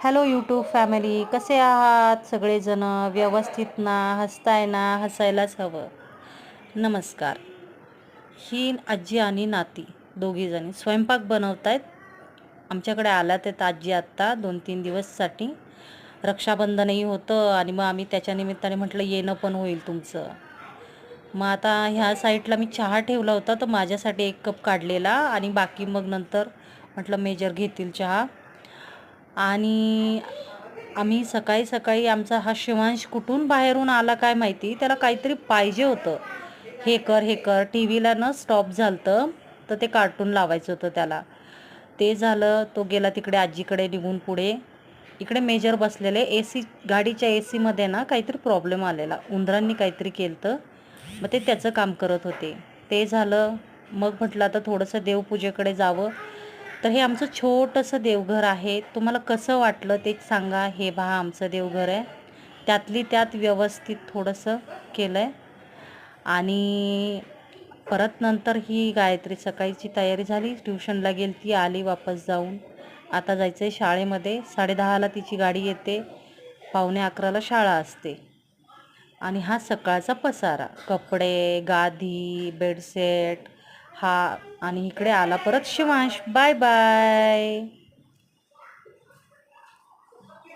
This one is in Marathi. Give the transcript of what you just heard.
हॅलो यूट्यूब फॅमिली, कसे आहात सगळेजण? व्यवस्थित ना? हसताय ना? हसायलाच हवं. नमस्कार. ही आजी आणि नाती दोघीजणी स्वयंपाक बनवत आहेत. आमच्याकडे आल्यात आहेत आजी आत्ता 2-3 दिवससाठी. रक्षाबंधनही होतं आणि मग आम्ही त्याच्या निमित्ताने म्हटलं येणं पण होईल तुमचं. मग आता ह्या साईडला मी चहा ठेवला होता, तर माझ्यासाठी 1 कप काढलेला आणि बाकी मग नंतर म्हटलं मेजर घेतील चहा. आणि आम्ही सकाळी सकाळी आमचा हा शिवांश कुठून बाहेरून आला काय माहिती, त्याला काहीतरी पाहिजे होतं. हे कर हे कर, टी व्हीला न स्टॉप झालं तर ते कार्टून लावायचं होतं त्याला. ते झालं, तो गेला तिकडे आजीकडे निघून पुढे. इकडे मेजर बसलेले गाडीच्या एसीमध्ये ना काहीतरी प्रॉब्लेम आलेला, उंदरांनी काहीतरी केलं, मग ते त्याचं काम करत होते. ते झालं, मग म्हटलं आता थोडंसं देवपूजेकडे जावं. तर हे आमचं छोटंसं देवघर आहे. तुम्हाला कसं वाटलं ते सांगा. हे पहा आमचं देवघर आहे, त्यातली त्यात व्यवस्थित थोडंसं केलं आहे. आणि परत नंतर ही गायत्री सकाळची तयारी झाली, ट्युशनला गेली, ती आली वापस जाऊन. आता जायचं आहे शाळेमध्ये. 10:30ला तिची गाडी येते, 10:45ला शाळा असते. आणि हा सकाळचा पसारा, कपडे, गादी, बेडसेट, हा. आणि इकडे आला परत शिवांश. Bye bye.